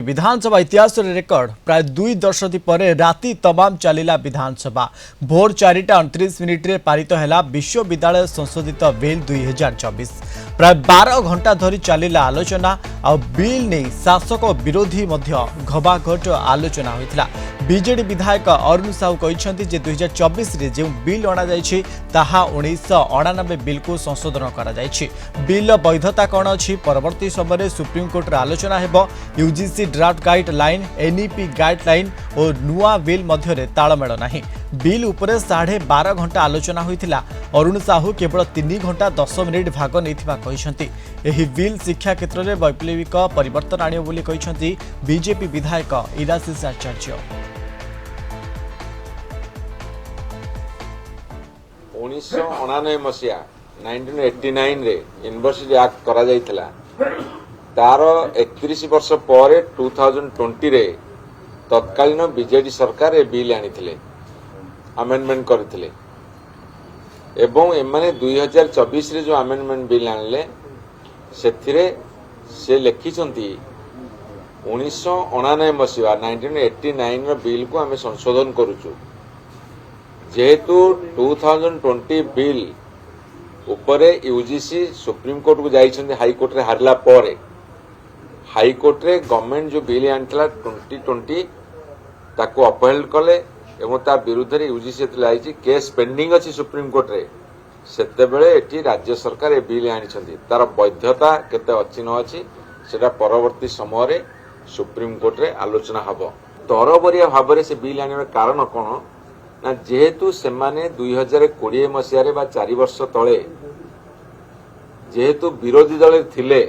विधानसभा इतिहास रेकर्ड प्राय 2 दशंधि पर राति तमाम चलिला विधानसभा भोर 4:29 रे पारित है विश्वविद्यालय संशोधित बिल 2024 प्राय 12 घंटा धरी चलिला आलोचना आ बिल नहीं शासक विरोधी घबाघट आलोचना होता। बीजेडी विधायक अरुण साहू कहते 2024 रे जो बिल अणा 1998 बिल को संशोधन करा बिल वैधता कौन अच्छी परवर्ती समय सुप्रीमकोर्ट आलोचना हेबो। UGC draft guideline NEP guideline और नुआ बिल मध्य तालमेल नहीं। बिल उपरे 12.5 घंटा आलोचना होइथिला। अरुण साहू केवल 3 घंटा 10 मिनिट भाग नैथिबा कहिसंती। एही बिल शिक्षा क्षेत्र में वैप्लविक परिवर्तन आनियो बोली कहिसंती बीजेपी विधायक इराशिष आचार्य। 1999 मसीहा 1989 रे यूनिवर्सिटी एक्ट करा जाइथिला। तार 31 वर्ष पर 2020 रे तत्कालीन बीजेडी सरकार ए बिल आनिथिले, अमेंडमेंट करथिले एवं एमाने 2024 रे जो अमेंडमेंट बिल आनले सेथिरे से लिखिसंती 1999 मसीहा 1989 रो बिल को आमे संशोधन करूछु। जेहेतु 2020 बिल उपरे यूजीसी सुप्रीम कोर्ट को जाइछन्ते, हाई कोर्ट रे हारला परे हाई कोर्ट रे गवर्नमेंट जो बिल आनतला 2020 ताको अपहेल्ड कले एवं ता विरुद्ध रे यूजीसी लाइछि केस पेंडिंग अछि सुप्रीम कोर्ट रे। सेते बेले एटी राज्य सरकार ए बिल आनिछन्ती, तार वैधता केते अछि न अछि सेटा परवर्ती समय रे सुप्रीम कोर्ट रे आलोचना हबो। तरबरिया भाबरे से बिल आनिबार कारण कोन ना, जेहेतु सेमाने 2020 मसीह रे बा 4 वर्ष तले जेहेतु विरोधी दल थिले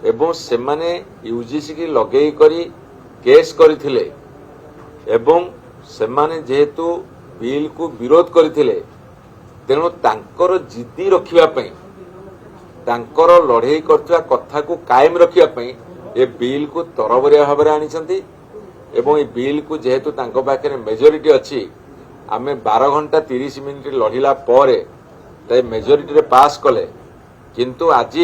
एवं सेमाने यूजीसी की लगेई करी केस करथिले एवं सेमाने जेहेतु बिल को विरोध करथिले, तेणु तांकर जिद्दी रखिबा पई तांकर लड़ाई करथिबा कथा को कायम रखिबा पई ए बिल को तरबरिया भाबरे आनिछन्ती। एवं ये बिल को जेहेतु तांको पाखे मेजोरिटी अच्छी, आमे 12 घंटा 30 मिनिट लड़िला परे ताई मेजोरिटी रे पास कले, किंतु आज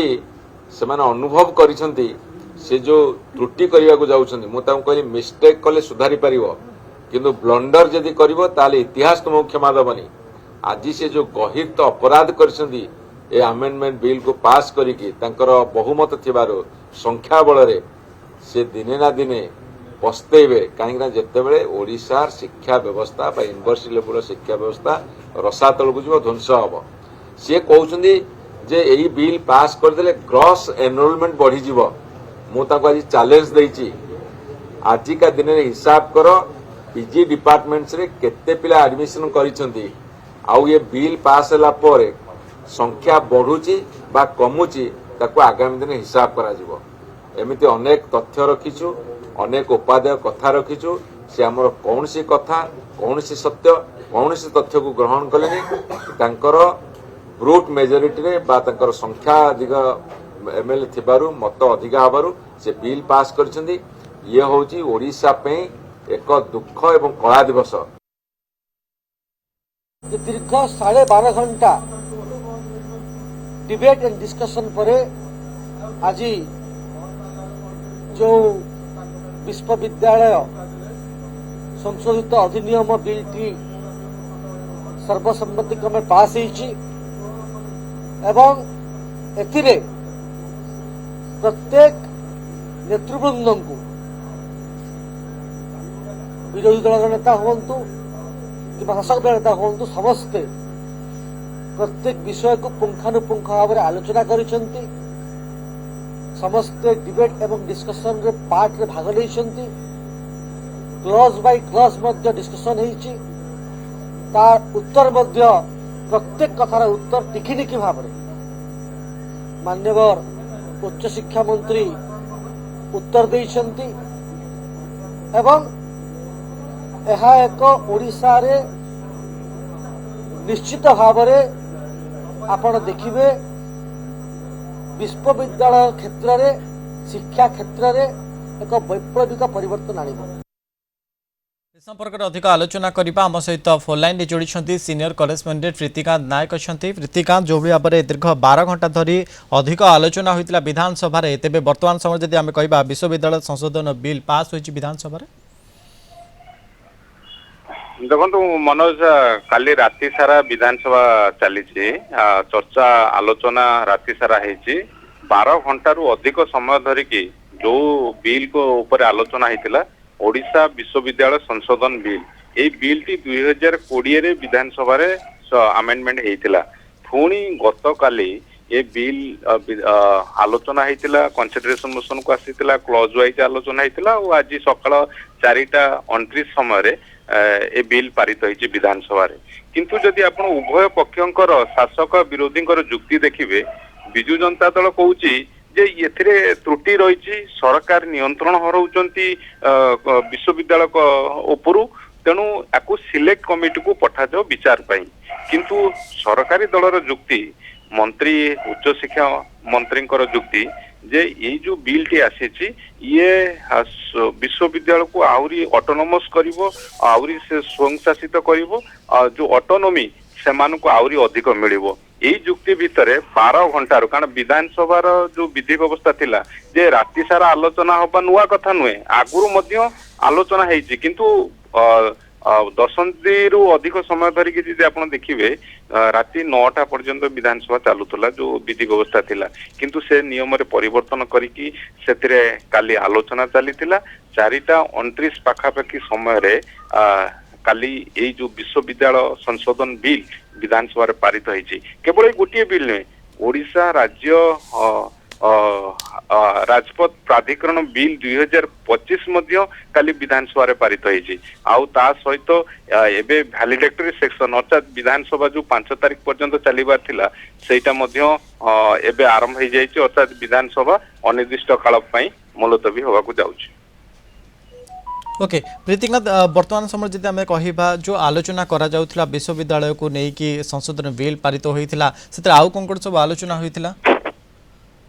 से माने अनुभव करिसंती से जो त्रुटि करिया को जाउछन्ती। मु तांको कहली मिस्टेक कले सुधारी परिवो, किंतु ब्लंडर जदि करिवो ताले इतिहास को क्षमा दबनी। आज से जो गहिर तो अपराध करिसंती ए अमेंडमेंट बिल को पास करिकी तांकर बहुमत थिबारो संख्या बल रे से दिने ना दिने पस्तेबे। कहीं जितेबले ओडिशार शिक्षा व्यवस्था यूनिवर्सिटी लेवल शिक्षा व्यवस्था रसातल को जीव ध्वंस हम। सी कहते जे यही बिल पास करदे ग्रॉस एनरोलमेंट बढ़ी जीव। मुझे आज चैलेंज देइछि, आजिका दिन में हिसाब कर पीजी डिपार्टमेंट्स रे केते पिला एडमिशन करिसंती, आउ ये बिल पास होला परे संख्या बढ़ुची बा कमुची ताको आगामी दिन हिसाब करा जीव। एमिति अनेक तथ्य रखिछु, अनेक उपादेय कथा रखिछु। से आमर कौन सी कथा कौन सी सत्य कौन सी तथ्य को ग्रहण कलेनी, तांकर ब्रूट मेजोरिटी रे बा तांकर संख्या अधिक एमएलए थिबारु मत अधिक हबारु से बिल पास करछन्ती। ये होची ओडिशा पे एक दुख एवं कला दिवस। दीर्घ 12.5 घंटा डिबेट एंड डिस्कशन पर आज जो विश्वविद्यालय संशोधित अधिनियम बिल टी सर्वसम्मति क्रमे पास होईछि एवं एथिरे प्रत्येक नेतृवृंद को विरोधी दल नेता हुंतु कि शासक दल नेता हुंतु समस्ते प्रत्येक विषय को पुंखानुपुंख भाव आलोचना करिसेंती। समस्ते डिबेट एवं डिस्कशन रे पार्ट रे भाग लेइसेंती। क्लॉज बाय क्लॉज मध्य डिस्कशन होईछि, तार उत्तर मध्य प्रत्येक कथार उत्तर टिकिनिकी भाव मान्यवर उच्च शिक्षा मंत्री उत्तर देइसेंती एवं एहा एक ओडिशा रे निश्चित भाव आपण देखिबे विश्वविद्यालय क्षेत्र में शिक्षा क्षेत्र में एक वैप्लविक परिवर्तन आनिब। संपर्क में अधिक आलोचना करने आम सहित फोन लाइन जोड़ी सीनियर करेस्पॉन्डेंट प्रीतिकांत नायक अच्छा। प्रीतिकांत जो भाव में दीर्घ 12 घंटा धरी अधिक आलोचना होता विधानसभा तेज बर्तमान समय जब आम कह विश्वविद्यालय संशोधन बिल पास हो विधानसभा देखो मनोज काली राति सारा विधानसभा चली चर्चा आलोचना राति सारा है 12 घंटा रु अधिक समय धरिकी जो बिल को ऊपर आलोचना होता ओडिशा विश्वविद्यालय संशोधन बिल ये बिल टी 2020 रे विधानसभा रे अमेंडमेंट होता पुणी गत काली ये बिल आलोचना होता कंसिडरेशन मोशन को आसीला क्लॉज वाइज आलोचना होता और आज सकाळ 4:29 समय रे ए बिल पारित होइछि विधानसभा रे किंतु जदि आपण उभय पक्षंकर शासक विरोधींकर जुक्ति देखिबे बिजु जनता दल कहूछि जे एथिरे त्रुटि रही सरकार नियंत्रण हरौचंती विश्वविद्यालय उपरु तेणु याकू सिलेक्ट कमिटी को पठा जाओ विचार पाई किंतु सरकारी दलर जुक्ति मंत्री उच्च शिक्षा मंत्री जुक्ति जे ये जो बिल टी आसी ये विश्वविद्यालय को आहरी ऑटोनोमस करिवो आहरी से स्वयं शासित करिवो जो ऑटोनोमी सेमान को आहरी अधिक मिलिवो यही जुक्ति भितर 12 घंटार कारण विधानसभा जो विधि व्यवस्था थिला जे राति सारा आलोचना होबा नुआ कथा नुहे आगुरु मध्य आलोचना हेछि किंतु दशंधि रु अधिक समय धरिकी यदि आप देखिए राति 9टा पर्यंत विधानसभा चालूला जो विधि व्यवस्था थिला किंतु से नियम रे परिवर्तन करिकी सेतिरे काली आलोचना चली 4:29 पाखापाखि समय रे काली ये जो विश्वविद्यालय संशोधन बिल विधानसभा रे पारित होइछि केवल ये गोटे बिल नुहे ओडिशा राज्य राजपथ प्राधिकरण बिल 2025 मध्य काली विधानसभा रे पारित होइछि आउ ता सहित एबे वैलिडेटरी सेक्शन अर्थात विधानसभा जो 5 तारिख पर्यंत चलीबार थिला सेटा मध्य एबे आरंभ हो जाइछि अर्थात विधानसभा अनिर्दिष्ट काल पई मुलतवी होबा को जाउछि। ओके प्रीतिकांत वर्तमान समय जब आम कह जो आलोचना करा जाउथला विश्वविद्यालय को लेकिन संशोधन बिल पारित होता से आउ कौन सब आलोचना होता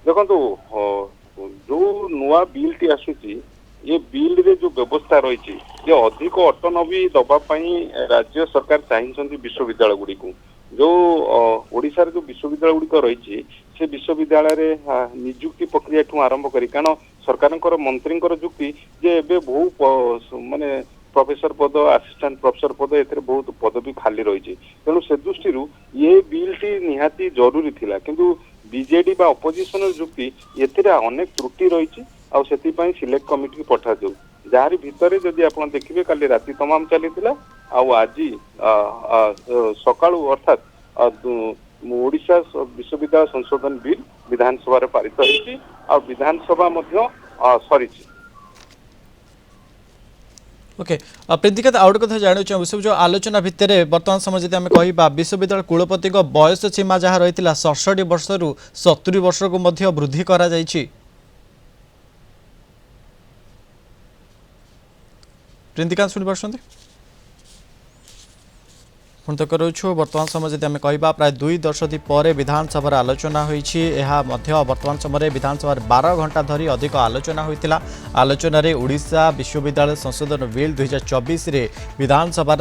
देखो जो नुआ बिल टी आसुची ये बिल रे जो व्यवस्था रही ये अधिक ऑटोनॉमी दबा राज्य सरकार चाहिए विश्वविद्यालय गुड़ी को जो ओडिशा रे जो विश्वविद्यालय गुड़ी रही से विश्वविद्यालय रे नियुक्ति प्रक्रिया ठू आरंभ करी कारण सरकार मंत्री जुक्ति जे एबे बहु माने प्रोफेसर पद असिस्टेंट प्रोफेसर पद ए बहुत पदवी खाली रही तेणु से दृष्टि ये बिल टी निहाती जरूरी थिला किंतु बीजेडी बा अपोजिशन जुक्ति एथिरे अनेक त्रुटि रही आ सेतिपई सिलेक्ट कमिटी को पठा जाऊ जार भितर जदि आप देखिए काली राति तमाम चलीथिला आ आज सकाळु अर्थात ओडिशा विश्वविद्यालय संशोधन बिल विधानसभा रे पारित होइछि आ विधानसभा मध्य सरीछि। ओके प्रीतिकांत आउट कथा जानु चाहू सब जो आलोचना भितर वर्तमान समय जब आम कह विश्वविद्यालय कुलपति बयस सीमा जहाँ रही 67 वर्ष रु 70 वर्ष को मध्य वृद्धि करा जाइछि। प्रीतिकांत शुणी पार्छन्ति पुणी तो करूँ वर्तमान समय जब आम कह प्राय 2 दशंधि पर विधानसभा आलोचना होइछि वर्तमान समय विधानसभा 12 घंटा धरी अधिक आलोचना होता आलोचन ओडिशा विश्वविद्यालय संशोधन बिल 2024 रे विधानसभा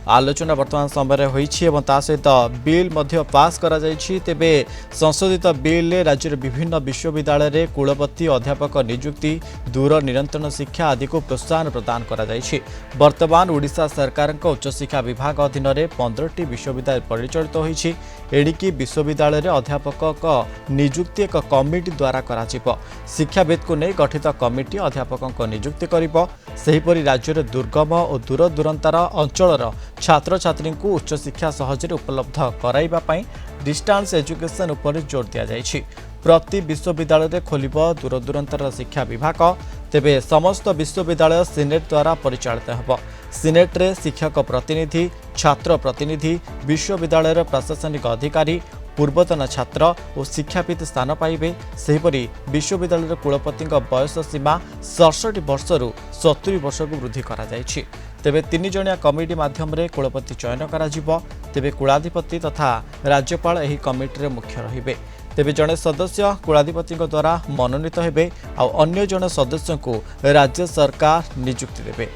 आलोचना वर्तमान समय होइछि ता सहित बिल पास करा जाइछि तेबे संशोधित बिल राज्य विभिन्न विश्वविद्यालय रे कुलपति अध्यापक नियुक्ति दूर निरंतर शिक्षा आदि को प्रोत्साहन प्रदान करा जाइछि। वर्तमान ओडिशा सरकार उच्च शिक्षा विभाग अधीन 15टी विश्वविद्यालय परिचालित होइछि एणिकी विश्वविद्यालय रे अध्यापक नियुक्ति एक कमिटी द्वारा कराजिबो शिक्षाविद को नहीं गठित कमिटी अध्यापक नियुक्ति करिबो सेहिपरि राज्य दुर्गम और दूर दूरंतार अंचलर छात्र छात्री को उच्च शिक्षा सहजरे उपलब्ध कराइबा पई डिस्टेंस एजुकेशन उपर जोर दिया जाइछि। प्रति विश्वविद्यालय रे खोलिबो दूर दूरंतार शिक्षा विभाग तेबे समस्त विश्वविद्यालय सिनेट द्वारा परिचालित हेबो सिनेट रे शिक्षक प्रतिनिधि छात्र प्रतिनिधि विश्वविद्यालय प्रशासनिक अधिकारी पूर्वतन छात्र और शिक्षाविद स्थान पाइबे सेहिपरि विश्वविद्यालय कुलपति बयस सीमा 67 वर्ष रु 70 वर्ष को वृद्धि करा जाइछि। तेबे 3 जणिया कमिटी माध्यम रे कुलपति चयन करा जिवो तेबे कुलाधिपति तथा राज्यपाल एही कमिटी रे मुख्य रहिबे तेबे जड़े सदस्य कुलाधिपति द्वारा मनोनीत हेबे आ अन्य जड़े सदस्य को राज्य सरकार नियुक्ति देबे।